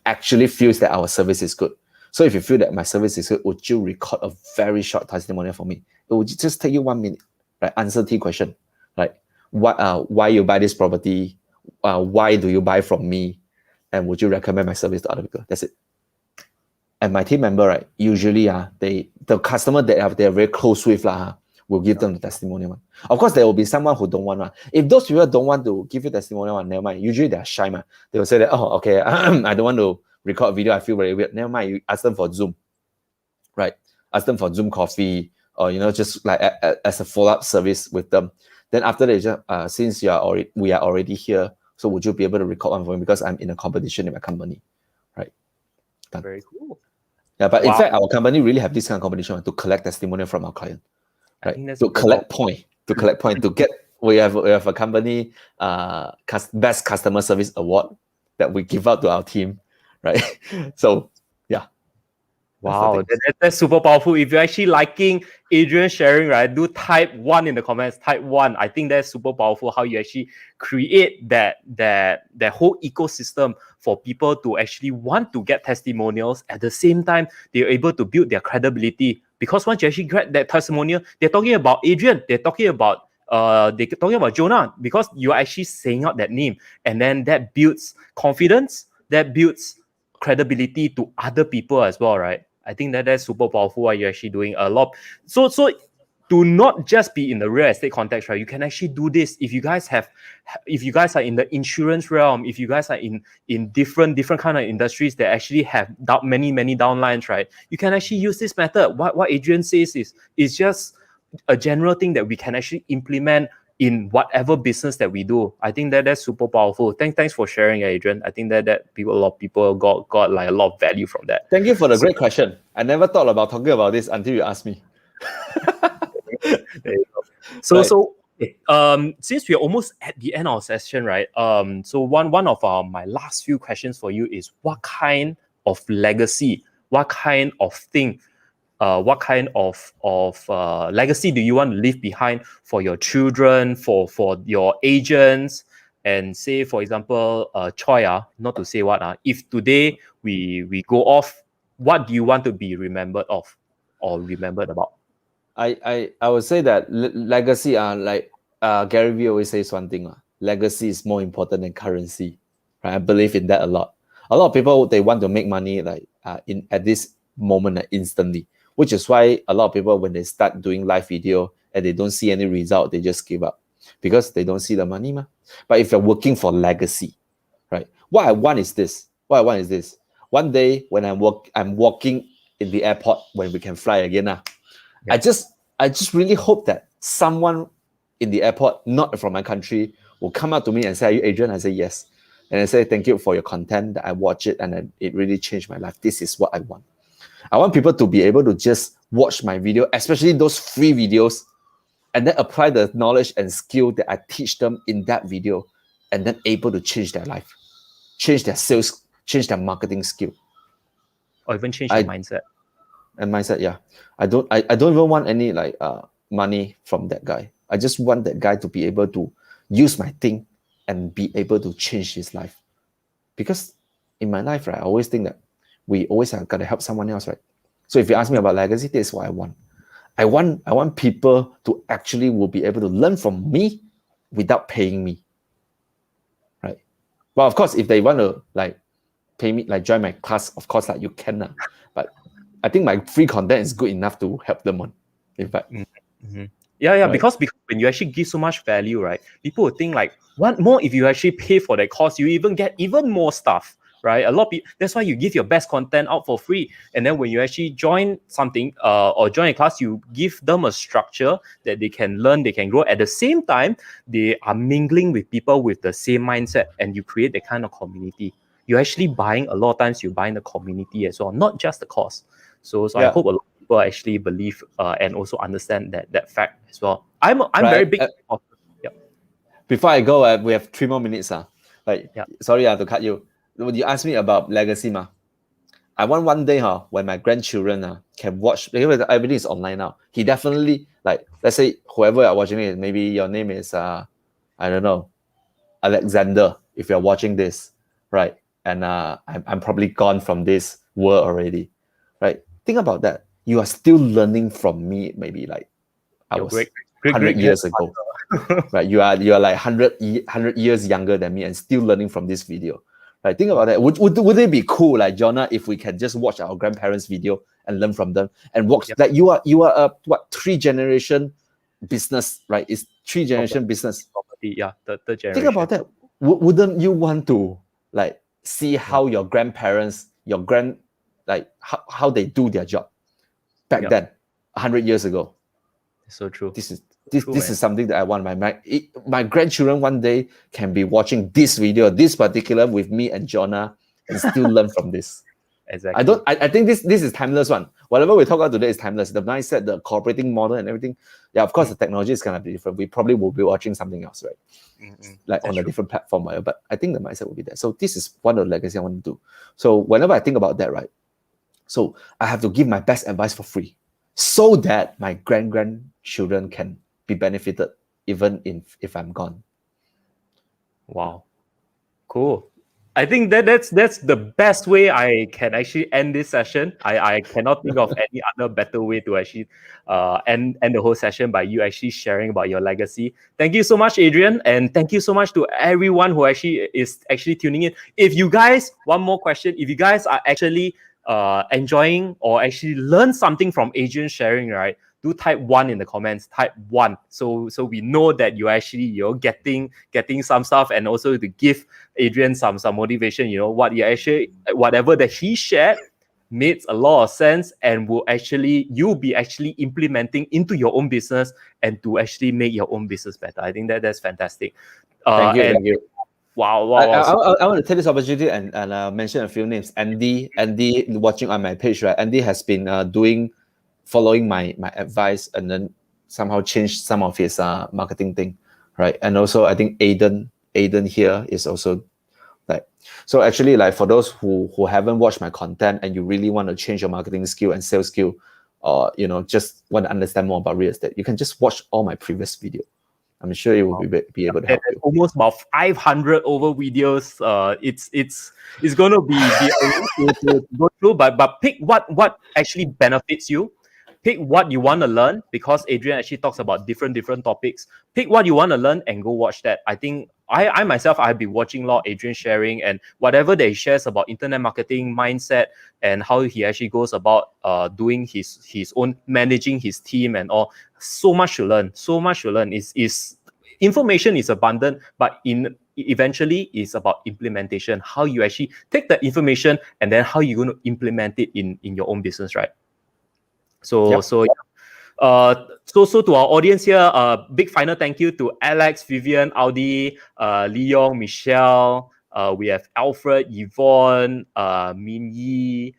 actually feels that our service is good. So if you feel that my service is good, would you record a very short testimonial for me? It would just take you 1 minute, right? Answer T question, right? Why you buy this property? Why do you buy from me? And would you recommend my service to other people? That's it. And my team member, right? Usually, the customer that they're very close with, will give them the testimonial. Of course, there will be someone who don't want. If those people don't want to give you testimonial, never mind. Usually they're shy. They will say that, oh, okay, I don't want to record a video. I feel very weird. Never mind. You ask them for Zoom, right? Ask them for Zoom coffee, or just like as a follow-up service with them. Then after that, since we are already here, so would you be able to record one for me because I'm in a competition in my company, right? Done. Very cool. Yeah, but in fact, our company really have this kind of competition to collect testimonial from our client, right? To collect point, to get. We have a company best customer service award that we give out to our team, right? So yeah. Wow, that's super powerful. If you're actually liking Adrian sharing, right, do type 1 in the comments. Type 1. I think that's super powerful how you actually create that whole ecosystem for people to actually want to get testimonials. At the same time, they're able to build their credibility. Because once you actually get that testimonial, they're talking about Adrian, they're talking about Jonah, because you're actually saying out that name. And then that builds confidence, that builds credibility to other people as well, right? I think that's super powerful while you're actually doing a lot. So do not just be in the real estate context, right? You can actually do this if you guys are in the insurance realm, if you guys are in different kind of industries that actually have many downlines, right? You can actually use this method. What Adrian says is just a general thing that we can actually implement in whatever business that we do. I think that's super powerful. Thanks for sharing, Adrian. I think that a lot of people got like a lot of value from that. Thank you for the great question. I never thought about talking about this until you asked me. There you go. So since we're almost at the end of our session, right? So one of my last few questions for you is what kind of legacy, what kind of thing, what kind of legacy do you want to leave behind for your children, for your agents, and say, for example, Choi, not to say what, if today we go off, what do you want to be remembered of or remembered about? I would say that legacy, like Gary Vee always says one thing, legacy is more important than currency. Right? I believe in that a lot. A lot of people, they want to make money like at this moment instantly, which is why a lot of people, when they start doing live video and they don't see any result, they just give up because they don't see the money. But if you're working for legacy, right? What I want is this. One day when I'm walking in the airport when we can fly again. Yeah. I just really hope that someone in the airport, not from my country, will come up to me and say, "Are you Adrian?" I say yes. And I say, "Thank you for your content. That I watch it and it really changed my life. This is what I want." I want people to be able to just watch my video, especially those free videos, and then apply the knowledge and skill that I teach them in that video, and then able to change their life. change their sales, change their marketing skill, or even change your mindset. And mindset, yeah. I don't even want any like money from that guy. I just want that guy to be able to use my thing and be able to change his life. Because in my life, right, I always think that we always have got to help someone else, right? So if you ask me about legacy, this is what I want. I want people to actually will be able to learn from me without paying me, right? Well, of course, if they want to like pay me, like join my class, of course, like you can, but I think my free content is good enough to help them on. In fact, yeah, right. because when you actually give so much value, right, people will think like, what more if you actually pay for that course, you even get even more stuff, right? A lot of people, that's why you give your best content out for free, and then when you actually join something or join a class, you give them a structure that they can learn, they can grow. At the same time, they are mingling with people with the same mindset, and you create that kind of community. You're actually buying, a lot of times you're buying the community as well, not just the course. So I hope a lot of people actually believe and also understand that fact as well. I'm right. Very big. Before I go, we have 3 more minutes. Sorry, I have to cut you. You asked me about legacy, ma. I want one day, when my grandchildren can watch, because everything is online now. He definitely, like, let's say whoever are watching it, maybe your name is I don't know, Alexander. If you're watching this, right, and I'm probably gone from this world already, right? Think about that. You are still learning from me. Maybe like I was 100 years ago, right? You are like 100 years younger than me and still learning from this video. Right, think about that. Would it be cool, like Jonah, if we can just watch our grandparents' video and learn from them and watch like you are a 3-generation business, right? It's 3-generation business. Yeah, the third generation. Think about that. Wouldn't you want to like see how your grandparents, how they do their job back then, 100 years ago? So true. This is something that I want. My grandchildren one day can be watching this video, this particular with me and Jonah, and still learn from this. Exactly. I think this is timeless one. Whatever we talk about today is timeless. The mindset, the cooperating model, and everything. Yeah, of course, the technology is gonna be different. We probably will be watching something else, right? Like on a different platform, right? But I think the mindset will be there. So this is one of the legacy I want to do. So whenever I think about that, right? So I have to give my best advice for free, so that my grandchildren can be benefited even if I'm gone. Wow, cool. I think that's the best way I can actually end this session. I cannot think of any other better way to actually end the whole session by you actually sharing about your legacy. Thank you so much, Adrian, and thank you so much to everyone who actually is tuning in. If you guys, one more question, if you guys are actually enjoying or actually learn something from Adrian sharing, right, do type 1 in the comments. Type 1, so we know that you're getting some stuff, and also to give Adrian some motivation. Whatever that he shared made a lot of sense, and you'll be actually implementing into your own business and to actually make your own business better. I think that's fantastic. Thank you. Wow. I want to take this opportunity and mention a few names. Andy watching on my page, right? Andy has been following my advice and then somehow changed some of his marketing thing, right? And also I think Aiden here is also like, so actually, like, for those who haven't watched my content and you really want to change your marketing skill and sales skill, or just want to understand more about real estate, you can just watch all my previous video. I'm sure it will be able to help you. Almost about 500 over videos. It's going to be to go through, but pick what actually benefits you. Pick what you want to learn, because Adrian actually talks about different topics. Pick what you want to learn and go watch that. I think I myself, I've been watching a lot of Adrian sharing, and whatever they shares about internet marketing mindset and how he actually goes about doing his own, managing his team and all. So much to learn. Is information is abundant, but eventually it's about implementation. How you actually take the information and then how you're going to implement it in your own business, right? So to our audience here, big final thank you to Alex, Vivian, Audi, Leong, Michelle. We have Alfred, Yvonne, Min Yi.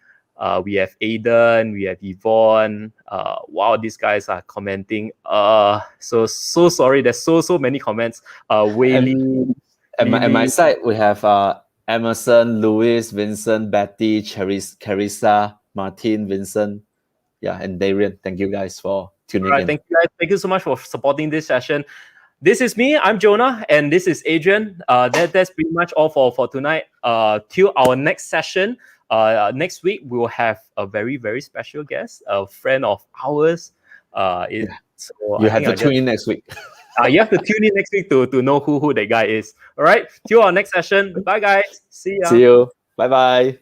We have Aiden, we have Yvonne. Wow, these guys are commenting. So sorry. There's so many comments. Whaley. At my side, we have Emerson, Louis, Vincent, Betty, Carissa, Martin, Vincent, and Adrian. Thank you guys for tuning in. Thank you guys. Thank you so much for supporting this session. This is me. I'm Jonah, and this is Adrian. That's pretty much all for tonight. Till our next session. Next week we will have a very, very special guest, a friend of ours. So you have to tune in next week. You have to tune in next week to know who that guy is. All right. Till our next session. Bye, guys. See ya. See you. Bye bye.